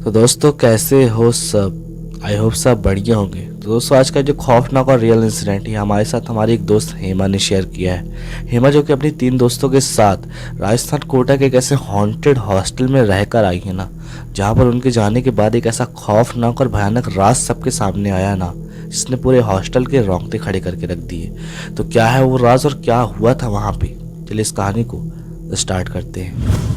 तो दोस्तों कैसे हो सब। आई होप सब बढ़िया होंगे। तो दोस्तों आज का जो खौफनाक और रियल इंसिडेंट है हमारे साथ हमारी एक दोस्त हेमा ने शेयर किया है। हेमा जो कि अपनी 3 दोस्तों के साथ राजस्थान कोटा के एक ऐसे हॉन्टेड हॉस्टल में रहकर आई है ना, जहाँ पर उनके जाने के बाद एक ऐसा खौफनाक और भयानक राज सबके सामने आया ना, जिसने पूरे हॉस्टल के रोंगटे खड़े करके रख दिए। तो क्या है वो राज और क्या हुआ था वहाँ पे, चलिए इस कहानी को स्टार्ट करते हैं।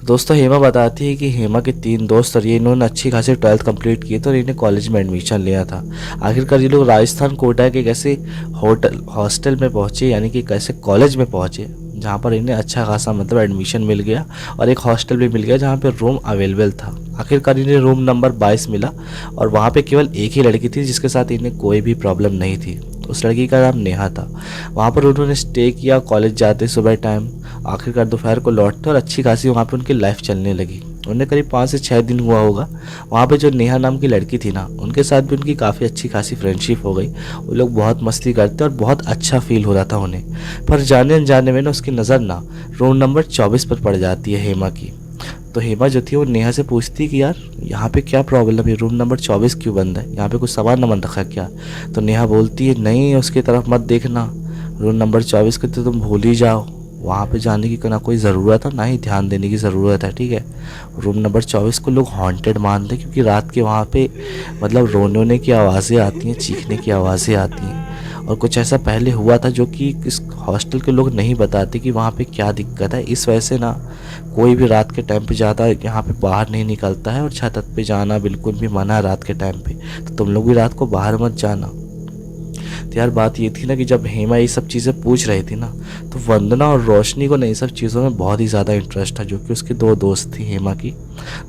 दोस्तों हेमा बताती है कि हेमा के 3 दोस्त और ये इन्होंने अच्छी खासी 12th कंप्लीट की तो इन्हें कॉलेज में एडमिशन लिया था। आखिरकार ये लोग राजस्थान कोटा के एक ऐसे होटल हॉस्टल में पहुँचे, यानी कि एक ऐसे कॉलेज में पहुँचे जहाँ पर इन्हें अच्छा खासा मतलब एडमिशन मिल गया और एक हॉस्टल भी मिल गया जहाँ पर रूम अवेलेबल था। आखिरकार इन्हें रूम नंबर 22 मिला और वहाँ पे केवल एक ही लड़की थी जिसके साथ इन्हें कोई भी प्रॉब्लम नहीं थी। उस लड़की का नाम नेहा था। वहाँ पर उन्होंने स्टे किया, कॉलेज जाते सुबह टाइम, आखिरकार दोपहर को लौटते और अच्छी खासी वहाँ पे उनकी लाइफ चलने लगी। उन्हें करीब 5 से 6 दिन हुआ होगा। वहाँ पे जो नेहा नाम की लड़की थी ना, उनके साथ भी उनकी काफ़ी अच्छी खासी फ्रेंडशिप हो गई। वो लोग बहुत मस्ती करते और बहुत अच्छा फील हो रहा था उन्हें। पर जाने अनजाने में ना उसकी नज़र ना रूम नंबर 24 पर पड़ जाती है हेमा की। तो हेमा जो थी वो नेहा से पूछती कि यार यहाँ पे क्या प्रॉब्लम है, रूम नंबर 24 क्यों बंद है, यहाँ पे कुछ सामान न रखा क्या। तो नेहा बोलती है नहीं उसकी तरफ मत देखना, रूम नंबर 24 के तो तुम भूल ही जाओ, वहाँ पे जाने की ना कोई ज़रूरत है ना ही ध्यान देने की ज़रूरत है, ठीक है। रूम नंबर 24 को लोग हॉन्टेड मानते हैं क्योंकि रात के वहाँ पे मतलब रोने की आवाज़ें आती हैं, चीखने की आवाज़ें आती हैं। और कुछ ऐसा पहले हुआ था जो कि इस हॉस्टल के लोग नहीं बताते कि वहाँ पे क्या दिक्कत है। इस वजह से ना कोई भी रात के टाइम पे ज़्यादा यहाँ पे बाहर नहीं निकलता है और छत पे जाना बिल्कुल भी मना है रात के टाइम पे। तो तुम लोग भी रात को बाहर मत जाना। तो यार बात ये थी ना कि जब हेमा ये सब चीज़ें पूछ रही थी ना, तो वंदना और रोशनी को ना ये सब चीज़ों में बहुत ही ज़्यादा इंटरेस्ट था, जो कि उसकी 2 दोस्त थी हेमा की।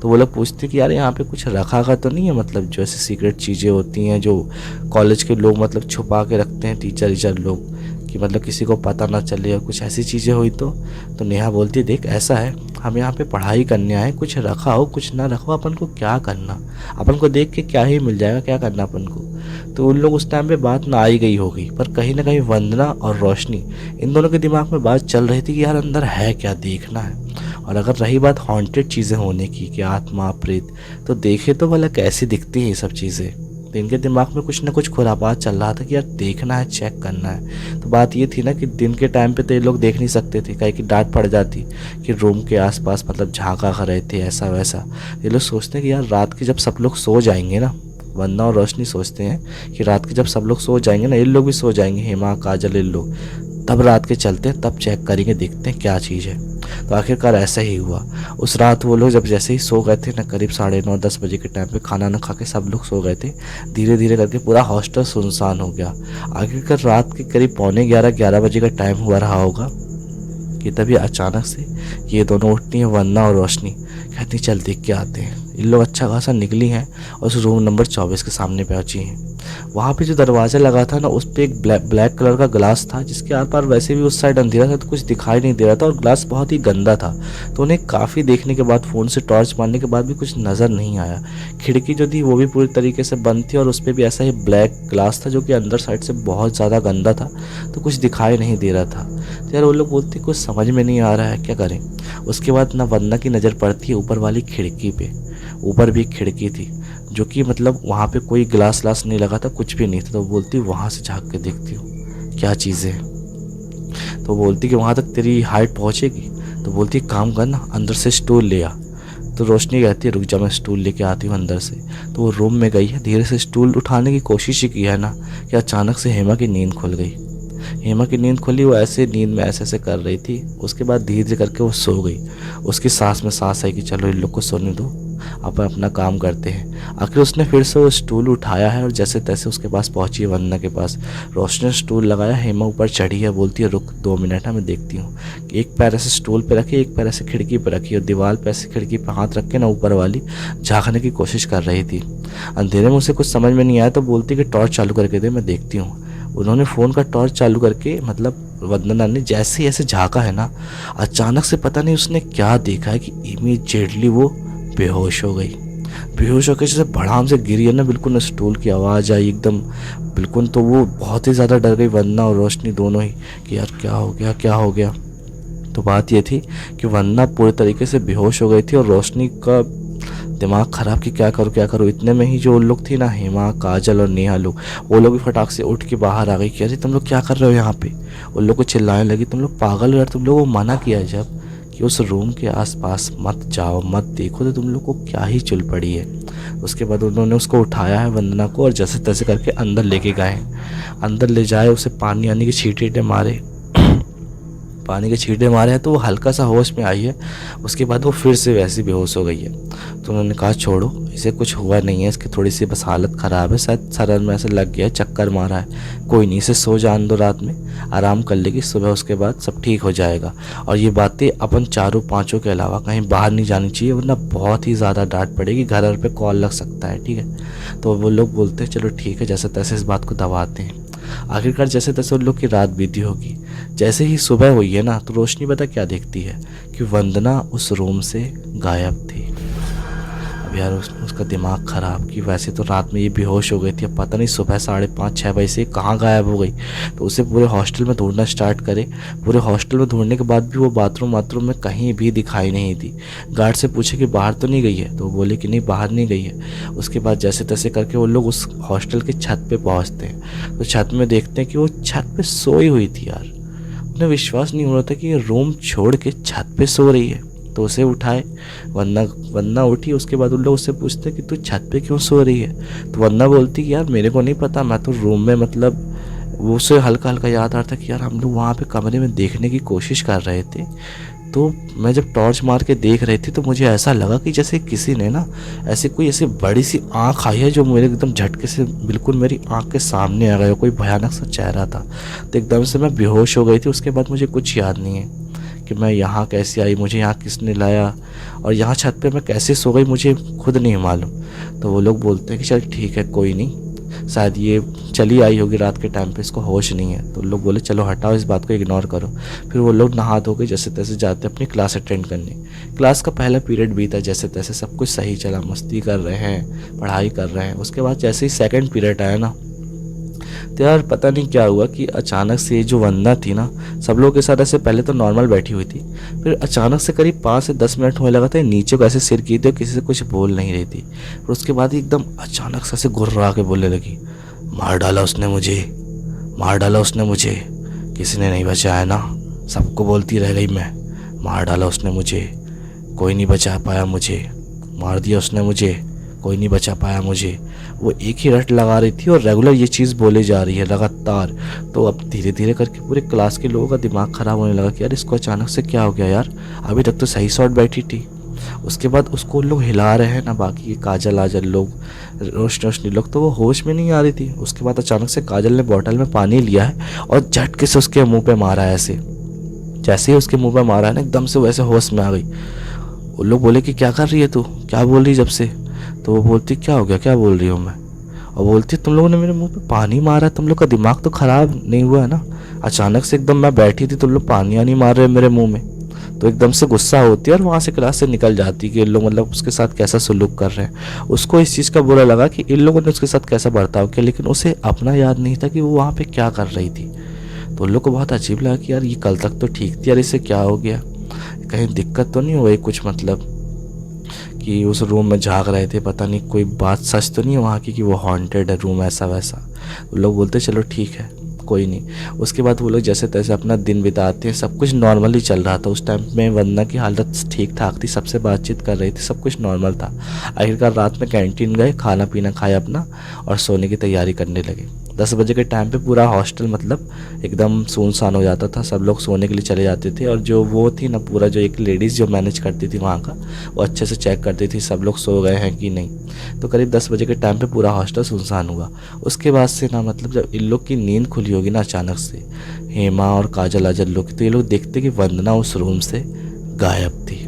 तो वो लोग पूछते कि यार यहाँ पे कुछ रखा का तो नहीं है, मतलब जो ऐसी सीक्रेट चीज़ें होती हैं जो कॉलेज के लोग मतलब छुपा के रखते हैं, टीचर लोग, कि मतलब किसी को पता ना चले और कुछ ऐसी चीज़ें हुई तो नेहा बोलती देख ऐसा है, हम यहाँ पे पढ़ाई करने आए, कुछ रखा हो कुछ ना रखो अपन को क्या करना, अपन को देख के क्या ही मिल जाएगा, क्या करना अपन को। तो उन लोग उस टाइम पे बात ना आई गई होगी, पर कहीं ना कहीं वंदना और रोशनी इन दोनों के दिमाग में बात चल रही थी कि यार अंदर है क्या, देखना है। और अगर रही बात हॉन्टेड चीज़ें होने की कि आत्मा प्रेत, तो देखे तो भला कैसी दिखती है ये सब चीज़ें। तो इनके दिमाग में कुछ ना कुछ खुरापात चल रहा था कि यार देखना है, चेक करना है। तो बात ये थी ना कि दिन के टाइम पे तो ये लोग देख नहीं सकते थे, कहीं की डांट पड़ जाती कि रूम के आसपास मतलब झांका कर रहे थे ऐसा वैसा। ये लोग सोचते हैं कि यार रात के जब सब लोग सो जाएंगे ना, वंदना और रोशनी सोचते हैं कि रात के जब सब लोग सो जाएंगे ना, इन लोग भी सो जाएंगे, हेमा काजल इन लोग, तब रात के चलते हैं, तब चेक करेंगे, देखते हैं क्या चीज़ है। तो आखिरकार ऐसा ही हुआ। उस रात वो लोग जब जैसे ही सो गए थे ना, करीब 9:30-10 बजे के टाइम पे खाना ना खा के सब लोग सो गए थे, धीरे धीरे करके पूरा हॉस्टल सुनसान हो गया। आखिरकार रात के करीब 11:45 बजे का टाइम हुआ रहा होगा कि तभी अचानक से ये दोनों उठती हैं, वंदना और रोशनी, कहती चल देख के आते हैं। इन लोग अच्छा खासा निकली हैं और उस रूम नंबर 24 के सामने पहुंची हैं। वहाँ पे जो दरवाज़ा लगा था ना, उस पर एक ब्लैक कलर का ग्लास था, जिसके आर पार वैसे भी उस साइड अंधेरा था तो कुछ दिखाई नहीं दे रहा था और ग्लास बहुत ही गंदा था। तो उन्हें काफ़ी देखने के बाद, फ़ोन से टॉर्च मारने के बाद भी कुछ नज़र नहीं आया। खिड़की जो थी वो भी पूरी तरीके से बंद थी और उस पर भी ऐसा ही ब्लैक ग्लास था जो कि अंदर साइड से बहुत ज़्यादा गंदा था, तो कुछ दिखाई नहीं दे रहा था। तो यार वो लोग बोलते कुछ समझ में नहीं आ रहा है, क्या करें। उसके बाद ना वंदना की नज़र पड़ती है ऊपर वाली खिड़की पे। ऊपर भी एक खिड़की थी जो कि मतलब वहाँ पे कोई ग्लास नहीं लगा था, कुछ भी नहीं था। तो बोलती वहाँ से झाँक के देखती हूँ क्या चीज़ें हैं। तो बोलती कि वहाँ तक तेरी हाइट पहुँचेगी। तो बोलती काम कर ना, अंदर से स्टूल ले आ। तो रोशनी कहती है रुक जा मैं स्टूल लेके आती हूँ अंदर से। तो वो रूम में गई है, धीरे से स्टूल उठाने की कोशिश ही की है ना कि अचानक से हेमा की नींद खुल गई। हेमा की नींद खुली, वो ऐसे नींद में ऐसे ऐसे कर रही थी। उसके बाद धीरे धीरे करके वो सो गई। उसकी सांस में सांस आई कि चलो इन लोग को सोने दो, अपन अपना काम करते हैं। आखिर उसने फिर से वो स्टूल उठाया है और जैसे तैसे उसके पास पहुंची है, वंदना के पास। रोशनी ने स्टूल लगाया, हेमा ऊपर चढ़ी है, बोलती है रुक 2 मिनट है मैं देखती हूँ। एक पैर ऐसे स्टूल पे रखी, एक पैर ऐसे खिड़की पे रखी और दीवार पे ऐसे खिड़की पे हाथ रख के ना ऊपर वाली झाँकने की कोशिश कर रही थी। अंधेरे में उसे कुछ समझ में नहीं आया तो बोलती कि टॉर्च चालू करके दे मैं देखती हूँ। उन्होंने फ़ोन का टॉर्च चालू करके मतलब वंदना ने जैसे ही ऐसे झाँका है ना, अचानक से पता नहीं उसने क्या देखा है कि इमीडिएटली वो बेहोश हो गई। बेहोश होकर जैसे भड़ाम से गिरी है ना, बिल्कुल स्टूल की आवाज़ आई एकदम बिल्कुल। तो वो बहुत ही ज़्यादा डर गई, वंदना और रोशनी दोनों ही, कि यार क्या हो गया क्या हो गया। तो बात ये थी कि वंदना पूरी तरीके से बेहोश हो गई थी और रोशनी का दिमाग ख़राब कि क्या करूँ। इतने में ही जो लोग थी ना, हेमा, काजल और नेहा लोग, वो लोग भी फटाक से उठ के बाहर आ गई कि अरे तुम लोग क्या कर रहे हो यहाँ पे। उन लोग को चिल्लाने लगी, तुम लोग पागल हो यार, तुम लोगों को मना किया है जब कि उस रूम के आसपास मत जाओ, मत देखो, तो तुम लोग को क्या ही चुल पड़ी है। उसके बाद उन्होंने उसको उठाया है वंदना को और जैसे तैसे करके अंदर लेके गए। अंदर ले जाए, उसे पानी आने की छींटे मारे पानी के छींटे मारे हैं तो वो हल्का सा होश में आई है। उसके बाद वो फिर से वैसी बेहोश हो गई है। तो उन्होंने कहा छोड़ो, इसे कुछ हुआ नहीं है, इसकी थोड़ी सी बस हालत ख़राब है, शायद सर में ऐसे लग गया है, चक्कर मारा है, कोई नहीं, इसे सो जान दो, रात में आराम कर लेगी, सुबह उसके बाद सब ठीक हो जाएगा। और ये बातें अपन चारों पाँचों के अलावा कहीं बाहर नहीं जानी चाहिए, वरना बहुत ही ज़्यादा डांट पड़ेगी, घर पे कॉल लग सकता है, ठीक है। तो वो लोग बोलते हैं चलो ठीक है, जैसे तैसे इस बात को दबाते हैं। आखिरकार जैसे तैसे उन लोग की रात बीती होगी। जैसे ही सुबह हुई है ना, तो रोशनी पता क्या देखती है कि वंदना उस रूम से गायब थी। अब यार उसका दिमाग ख़राब कि वैसे तो रात में ये बेहोश हो गई थी, अब पता नहीं सुबह 5:30-6 बजे से कहाँ गायब हो गई। तो उसे पूरे हॉस्टल में ढूंढना स्टार्ट करे। पूरे हॉस्टल में ढूंढने के बाद भी वो बाथरूम में कहीं भी दिखाई नहीं दी। गार्ड से पूछे कि बाहर तो नहीं गई है, तो वो बोले कि नहीं बाहर नहीं गई है। उसके बाद जैसे तैसे करके वो लोग उस हॉस्टल के छत पे पहुँचते हैं। तो छत में देखते हैं कि वो छत पे सोई हुई थी यार। उन्हें विश्वास नहीं हो रहा था कि ये रूम छोड़ के छत पे सो रही है। तो उसे उठाए, वंदना उठी। उसके बाद उन लोग उससे पूछते कि तू छत पे क्यों सो रही है। तो वंदना बोलती कि यार मेरे को नहीं पता, मैं तो रूम में, मतलब वो उसे हल्का हल्का याद आ रहा था कि यार हम लोग वहाँ पे कमरे में देखने की कोशिश कर रहे थे। तो मैं जब टॉर्च मार के देख रही थी तो मुझे ऐसा लगा कि जैसे किसी ने ना ऐसी बड़ी सी आँख आई है जो मेरे एकदम झटके से बिल्कुल मेरी आँख के सामने आ गया। कोई भयानक सा चेहरा था। तो एकदम से मैं बेहोश हो गई थी। उसके बाद मुझे कुछ याद नहीं है कि मैं यहाँ कैसे आई, मुझे यहाँ किसने लाया और यहाँ छत पे मैं कैसे सो गई, मुझे खुद नहीं मालूम। तो वो लोग बोलते हैं कि चल ठीक है, कोई नहीं, शायद ये चली आई होगी रात के टाइम पे, इसको होश नहीं है। तो लोग बोले चलो हटाओ, इस बात को इग्नोर करो। फिर वो लोग नहा धो के जैसे तैसे जाते अपनी क्लास अटेंड करने। क्लास का पहला पीरियड बीता, जैसे तैसे सब कुछ सही चला, मस्ती कर रहे हैं, पढ़ाई कर रहे हैं। उसके बाद जैसे ही सेकेंड पीरियड आया ना, तो यार पता नहीं क्या हुआ कि अचानक से जो वंदना थी ना, सब लोगों के साथ ऐसे पहले तो नॉर्मल बैठी हुई थी, फिर अचानक से करीब 5 से 10 मिनट होने लगा था नीचे को ऐसे सिर की थी और किसी से कुछ बोल नहीं रही थी। फिर उसके बाद एकदम अचानक से ऐसे गुर्रा के बोलने लगी, मार डाला उसने मुझे, मार डाला उसने मुझे, किसी ने नहीं बचाया ना, सबको बोलती रह गई मैं, मार डाला उसने मुझे, कोई नहीं बचा पाया मुझे, मार दिया उसने मुझे, कोई नहीं बचा पाया मुझे। वो एक ही रट लगा रही थी और रेगुलर ये चीज़ बोले जा रही है लगातार। तो अब धीरे धीरे करके पूरे क्लास के लोगों का दिमाग ख़राब होने लगा कि यार इसको अचानक से क्या हो गया यार, अभी तक तो सही शॉट बैठी थी। उसके बाद उसको लोग हिला रहे हैं ना, बाकी काजल आजल लोग, रोशनी लोग, तो वो होश में नहीं आ रही थी। उसके बाद अचानक से काजल ने बॉटल में पानी लिया है और झटके से उसके मुँह पर मारा है। ऐसे जैसे ही उसके मुँह पर मारा है ना, एकदम से वैसे होश में आ गई। वो लोग बोले कि क्या कर रही है तू, क्या बोल रही जब से। तो वो बोलती क्या हो गया, क्या बोल रही हूँ मैं। और बोलती तुम लोगों ने मेरे मुंह पे पानी मारा है, तुम लोग का दिमाग तो ख़राब नहीं हुआ है ना। अचानक से एकदम मैं बैठी थी, तुम लोग पानी नहीं मार रहे मेरे मुंह में। तो एकदम से गुस्सा होती है और वहाँ से क्लास से निकल जाती कि इन लोग मतलब उसके साथ कैसा सलूक कर रहे हैं। उसको इस चीज़ का बुरा लगा कि इन लोगों ने उसके साथ कैसा बर्ताव किया, लेकिन उसे अपना याद नहीं था कि वो वहाँ पे क्या कर रही थी। तो उन लोग को बहुत अजीब लगा कि यार ये कल तक तो ठीक थी, यार इससे क्या हो गया, कहीं दिक्कत तो नहीं हो गई कुछ, मतलब कि उस रूम में झाँक रहे थे, पता नहीं कोई बात सच तो नहीं है वहाँ की कि वो हॉन्टेड है रूम ऐसा वैसा। लोग बोलते चलो ठीक है, कोई नहीं। उसके बाद वो लोग जैसे तैसे अपना दिन बिताते हैं। सब कुछ नॉर्मली चल रहा था। उस टाइम में वंदना की हालत ठीक ठाक थी, सबसे बातचीत कर रही थी, सब कुछ नॉर्मल था। आखिरकार रात में कैंटीन गए, खाना पीना खाया अपना और सोने की तैयारी करने लगे। 10 बजे के टाइम पे पूरा हॉस्टल मतलब एकदम सुनसान हो जाता था, सब लोग सोने के लिए चले जाते थे। और जो वो थी ना, पूरा जो एक लेडीज़ जो मैनेज करती थी वहाँ का, वो अच्छे से चेक करती थी सब लोग सो गए हैं कि नहीं। तो करीब 10 बजे के टाइम पे पूरा हॉस्टल सुनसान हुआ। उसके बाद से ना, मतलब जब इन लोग की नींद खुली होगी ना अचानक से, हेमा और काजल आजल लोग, तो ये लोग देखते कि वंदना उस रूम से गायब थी।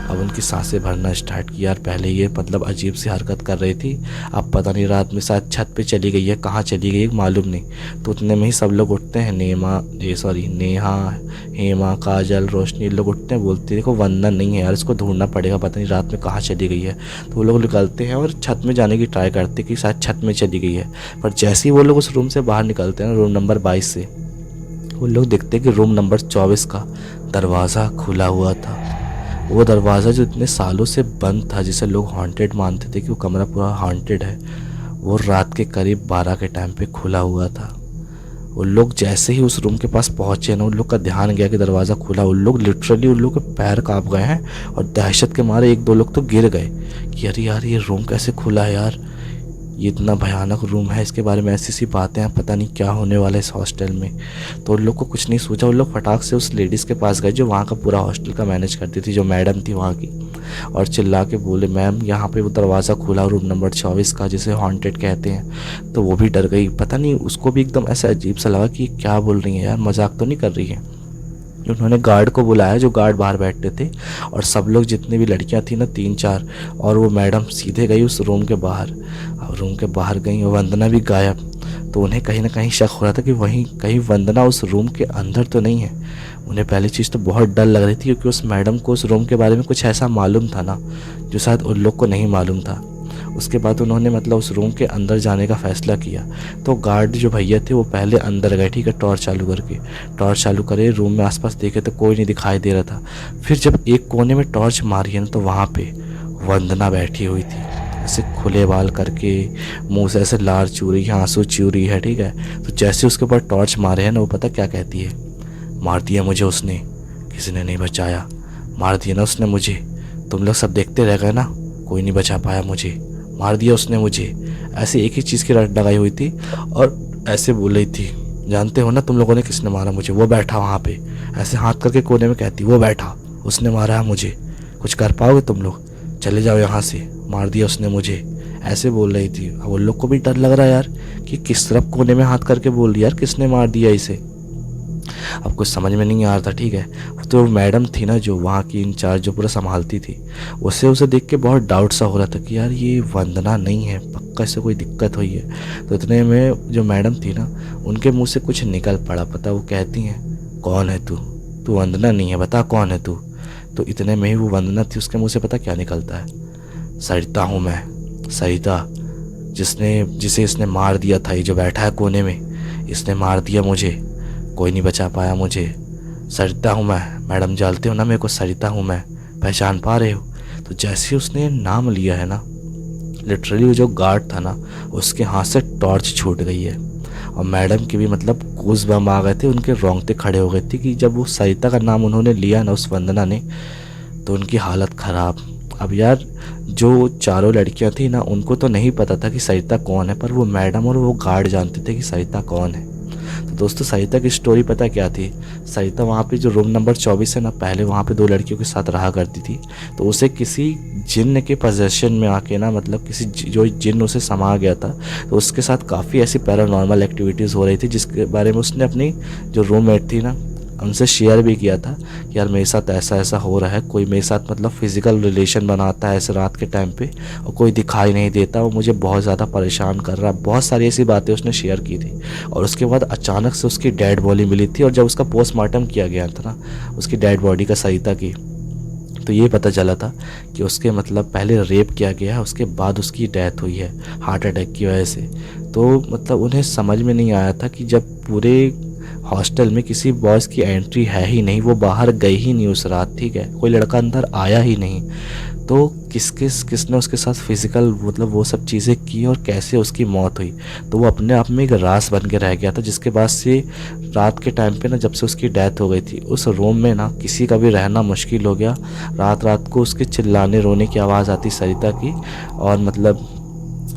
अब उनकी सांसें भरना स्टार्ट किया। पहले ये मतलब अजीब सी हरकत कर रही थी, अब पता नहीं रात में शायद छत पे चली गई है, कहाँ चली गई है मालूम नहीं। तो उतने में ही सब लोग उठते हैं, नेहा, हेमा, काजल, रोशनी, लोग उठते हैं, बोलते हैं देखो वंदना नहीं है यार, इसको ढूंढना पड़ेगा, पता नहीं रात में कहाँ चली गई है। तो वो लोग निकलते हैं और छत में जाने की ट्राई करते कि शायद छत में चली गई है। पर जैसे ही वो लोग उस रूम से बाहर निकलते हैं, रूम नंबर 22 से, वो लोग देखते कि रूम नंबर 24 का दरवाज़ा खुला हुआ था। वो दरवाज़ा जो इतने सालों से बंद था, जिसे लोग हॉन्टेड मानते थे कि वो कमरा पूरा हॉन्टेड है, वो रात के करीब 12 के टाइम पे खुला हुआ था। उन लोग जैसे ही उस रूम के पास पहुंचे ना, उन लोग का ध्यान गया कि दरवाज़ा खुला। उन लोग लिटरली, उन लोग के पैर कांप गए हैं और दहशत के मारे एक दो लोग तो गिर गए कि अरे यार ये रूम कैसे खुला है यार, ये इतना भयानक रूम है, इसके बारे में ऐसी सी बातें हैं, पता नहीं क्या होने वाला है इस हॉस्टल में। तो उन लोग को कुछ नहीं सूझा, उन लोग फटाक से उस लेडीज़ के पास गए जो वहाँ का पूरा हॉस्टल का मैनेज करती थी, जो मैडम थी वहाँ की, और चिल्ला के बोले मैम यहाँ पे वो दरवाज़ा खुला रूम नंबर 24 का, जिसे हॉन्टेड कहते हैं। तो वो भी डर गई, पता नहीं उसको भी एकदम ऐसा अजीब सा लगा कि क्या बोल रही है यार, मजाक तो नहीं कर रही है। उन्होंने गार्ड को बुलाया, जो गार्ड बाहर बैठते थे, और सब लोग जितनी भी लड़कियां थी ना 3-4, और वो मैडम सीधे गई उस रूम के बाहर। और रूम के बाहर गई और वंदना भी गायब। तो उन्हें कहीं ना कहीं शक हो रहा था कि वहीं कहीं वंदना उस रूम के अंदर तो नहीं है। उन्हें पहली चीज़ तो बहुत डर लग रही थी, क्योंकि उस मैडम को उस रूम के बारे में कुछ ऐसा मालूम था ना जो शायद उन लोग को नहीं मालूम था। उसके बाद उन्होंने मतलब उस रूम के अंदर जाने का फ़ैसला किया। तो गार्ड जो भैया थे वो पहले अंदर गए, ठीक है, टॉर्च चालू करके। टॉर्च चालू करे, रूम में आसपास देखे तो कोई नहीं दिखाई दे रहा था। फिर जब एक कोने में टॉर्च मारी है ना, तो वहाँ पे वंदना बैठी हुई थी, ऐसे खुले बाल करके, मुंह से ऐसे लार चू रही है, आंसू चू रही है, ठीक है। तो जैसे उसके ऊपर टॉर्च मारे हैं ना, वो पता क्या कहती है, मार दिया मुझे उसने, किसी ने नहीं बचाया, मार दिया ना उसने मुझे, तुम लोग सब देखते रह गए ना, कोई नहीं बचा पाया मुझे, मार दिया उसने मुझे। ऐसे एक ही चीज़ की रट लगाई हुई थी और ऐसे बोल रही थी, जानते हो ना तुम लोगों ने किसने मारा मुझे, वो बैठा वहाँ पे, ऐसे हाथ करके कोने में कहती, वो बैठा, उसने मारा है मुझे, कुछ कर पाओगे तुम लोग, चले जाओ यहाँ से, मार दिया उसने मुझे, ऐसे बोल रही थी। अब उन लोग को भी डर लग रहा है यार कि किस तरफ कोने में हाथ करके बोल रही यार, किसने मार दिया इसे। अब कुछ समझ में नहीं आ रहा था, ठीक है। तो मैडम थी ना जो वहाँ की इंचार्ज, जो पूरा संभालती थी, उसे देख के बहुत डाउट सा हो रहा था कि यार ये वंदना नहीं है, पक्का इससे कोई दिक्कत हुई है। तो इतने में जो मैडम थी ना, उनके मुंह से कुछ निकल पड़ा, पता वो कहती हैं, कौन है तू, तू वंदना नहीं है, बता कौन है तू। तो इतने में ही वो वंदना थी, उसके मुँह से पता क्या निकलता है, सरिता हूँ मैं, सरिता, जिसे इसने मार दिया था, ये जो बैठा है कोने में, इसने मार दिया मुझे, कोई नहीं बचा पाया मुझे, सरिता हूँ मैं, मैडम जानते हो ना मेरे को, सरिता हूँ मैं, पहचान पा रहे हो। तो जैसे ही उसने नाम लिया है ना, लिटरली वो जो गार्ड था ना, उसके हाथ से टॉर्च छूट गई है। और मैडम के भी मतलब गूज़ बम आ गए थे, उनके रोंगटे खड़े हो गए थे कि जब वो सरिता का नाम उन्होंने लिया ना, उस वंदना ने, तो उनकी हालत ख़राब। अब यार जो चारों लड़कियां थी ना, उनको तो नहीं पता था कि सरिता कौन है, पर वो मैडम और वो गार्ड जानते थे कि सरिता कौन है। तो दोस्तों सरिता की स्टोरी पता क्या थी, सरिता वहाँ पे जो रूम नंबर 24 है ना, पहले वहाँ पे 2 लड़कियों के साथ रहा करती थी। तो उसे किसी जिन्न के पोजेशन में आके ना, मतलब किसी जो जिन्न उसे समा गया था, तो उसके साथ काफ़ी ऐसी पैरानॉर्मल एक्टिविटीज़ हो रही थी, जिसके बारे में उसने अपनी जो रूममेट थी ना, उनसे शेयर भी किया था कि यार मेरे साथ ऐसा ऐसा हो रहा है, कोई मेरे साथ मतलब फिज़िकल रिलेशन बनाता है ऐसे रात के टाइम पे, और कोई दिखाई नहीं देता, वो मुझे बहुत ज़्यादा परेशान कर रहा है। बहुत सारी ऐसी बातें उसने शेयर की थी। और उसके बाद अचानक से उसकी डेड बॉडी मिली थी, और जब उसका पोस्टमार्टम किया गया था ना, उसकी डेड बॉडी का, सरिता की, तो ये पता चला था कि उसके मतलब पहले रेप किया गया है, उसके बाद उसकी डेथ हुई है हार्ट अटैक की वजह से। तो मतलब उन्हें समझ में नहीं आया था कि जब पूरे हॉस्टल में किसी बॉयज़ की एंट्री है ही नहीं, वो बाहर गए ही नहीं उस रात, ठीक है, कोई लड़का अंदर आया ही नहीं, तो किसने उसके साथ फिज़िकल मतलब वो सब चीज़ें की और कैसे उसकी मौत हुई। तो वो अपने आप में एक राज बन के रह गया था, जिसके बाद से रात के टाइम पे ना, जब से उसकी डेथ हो गई थी, उस रूम में ना किसी का भी रहना मुश्किल हो गया। रात रात को उसके चिल्लाने रोने की आवाज़ आती सरिता की, और मतलब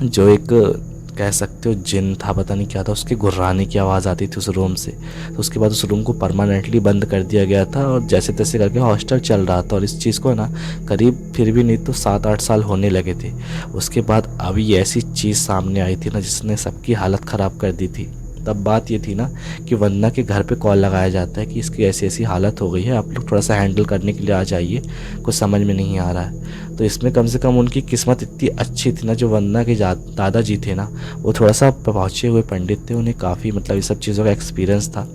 जो एक कह सकते हो जिन था, पता नहीं क्या था, उसके गुर्राने की आवाज़ आती थी उस रूम से। तो उसके बाद उस रूम को परमानेंटली बंद कर दिया गया था, और जैसे तैसे करके हॉस्टल चल रहा था। और इस चीज़ को ना करीब फिर भी नहीं तो 7-8 साल होने लगे थे। उसके बाद अभी ऐसी चीज़ सामने आई थी ना, जिसने सबकी हालत ख़राब कर दी थी। तब बात ये थी ना कि वंदना के घर पे कॉल लगाया जाता है कि इसकी ऐसी ऐसी हालत हो गई है, आप लोग थोड़ा सा हैंडल करने के लिए आ जाइए, कुछ समझ में नहीं आ रहा है। तो इसमें कम से कम उनकी किस्मत इतनी अच्छी थी ना, जो वंदना के दादाजी थे ना, वो थोड़ा सा पहुँचे हुए पंडित थे, उन्हें काफ़ी मतलब ये सब चीज़ों का एक्सपीरियंस था।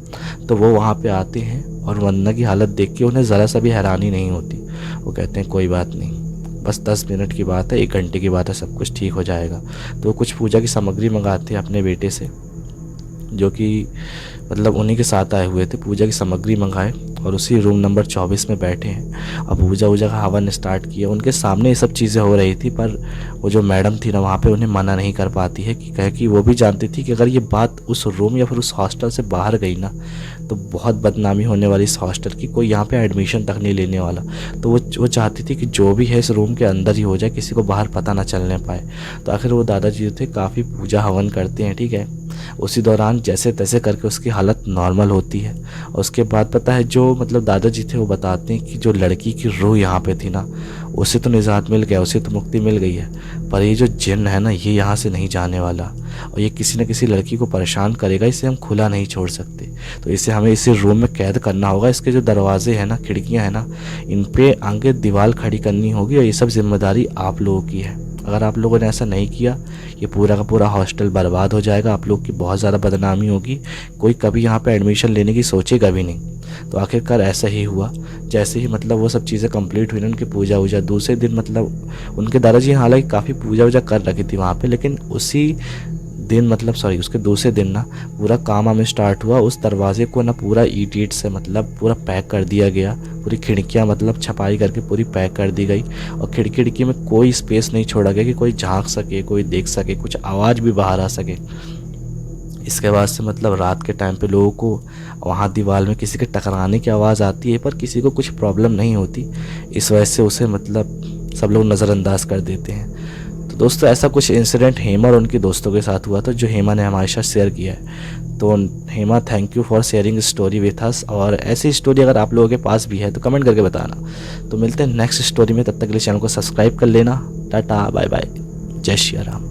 तो वो वहाँ पे आते हैं, और वंदना की हालत देख के उन्हें ज़रा सा भी हैरानी नहीं होती। वो कहते हैं कोई बात नहीं, बस 10 मिनट की बात है, 1 घंटे की बात है, सब कुछ ठीक हो जाएगा। तो वो कुछ पूजा की सामग्री मंगाते हैं अपने बेटे से, जो कि मतलब उन्हीं के साथ आए हुए थे, पूजा की सामग्री मंगाए और उसी रूम नंबर 24 में बैठे हैं। अब पूजा वूजा का हवन स्टार्ट किया, उनके सामने ये सब चीज़ें हो रही थी, पर वो जो मैडम थी ना वहाँ पे उन्हें मना नहीं कर पाती है कि कहे कि वो भी जानती थी कि अगर ये बात उस रूम या फिर उस हॉस्टल से बाहर गई ना तो बहुत बदनामी होने वाली इस हॉस्टल की, कोई यहाँ पे एडमिशन तक नहीं लेने वाला। तो वो चाहती थी कि जो भी है इस रूम के अंदर ही हो जाए, किसी को बाहर पता ना चलने पाए। तो आखिर वो दादाजी जो थे काफ़ी पूजा हवन करते हैं, ठीक है। उसी दौरान जैसे तैसे करके उसकी हालत नॉर्मल होती है। और उसके बाद पता है जो मतलब दादाजी थे वो बताते हैं कि जो लड़की की रूह यहाँ पे थी ना, उसे तो निजात मिल गया, उसे तो मुक्ति मिल गई है, पर ये जो जिन्न है ना ये यहाँ से नहीं जाने वाला और ये किसी न किसी लड़की को परेशान करेगा, इसे हम खुला नहीं छोड़ सकते। तो इसे हमें इसी रूम में कैद करना होगा। इसके जो दरवाजे हैं ना, खिड़कियाँ हैं ना, इन पे आगे दीवार खड़ी करनी होगी और ये सब जिम्मेदारी आप लोगों की है। अगर आप लोगों ने ऐसा नहीं किया, ये पूरा का पूरा हॉस्टल बर्बाद हो जाएगा, आप लोग की बहुत ज़्यादा बदनामी होगी, कोई कभी यहाँ पे एडमिशन लेने की सोचेगा भी नहीं। तो आखिरकार ऐसा ही हुआ। जैसे ही मतलब वो सब चीज़ें कंप्लीट हुई ना, उनकी पूजा वूजा, दूसरे दिन मतलब उनके दादाजी हालांकि काफ़ी पूजा वूजा कर रखी थी वहाँ पे, लेकिन उसी दिन मतलब सॉरी उसके दूसरे दिन ना पूरा काम वाम स्टार्ट हुआ। उस दरवाजे को ना पूरा ईंट से मतलब पूरा पैक कर दिया गया, पूरी खिड़कियाँ मतलब छपाई करके पूरी पैक कर दी गई और खिड़की में कोई स्पेस नहीं छोड़ा गया कि कोई झांक सके, कोई देख सके, कुछ आवाज़ भी बाहर आ सके। इसके बाद से मतलब रात के टाइम पे लोगों को वहाँ दीवार में किसी के टकराने की आवाज़ आती है, पर किसी को कुछ प्रॉब्लम नहीं होती। इस वजह से उसे मतलब सब लोग नज़रअंदाज कर देते हैं। तो दोस्तों ऐसा कुछ इंसिडेंट हेमा और उनके दोस्तों के साथ हुआ था जो हेमा ने हमारे साथ शेयर किया है। तो Hema, thank you for sharing story with us. और ऐसी स्टोरी अगर आप लोगों के पास भी है तो कमेंट करके बताना। तो मिलते हैं नेक्स्ट स्टोरी में, तब तक के लिए चैनल को सब्सक्राइब कर लेना। टाटा, बाय बाय, जय श्री राम।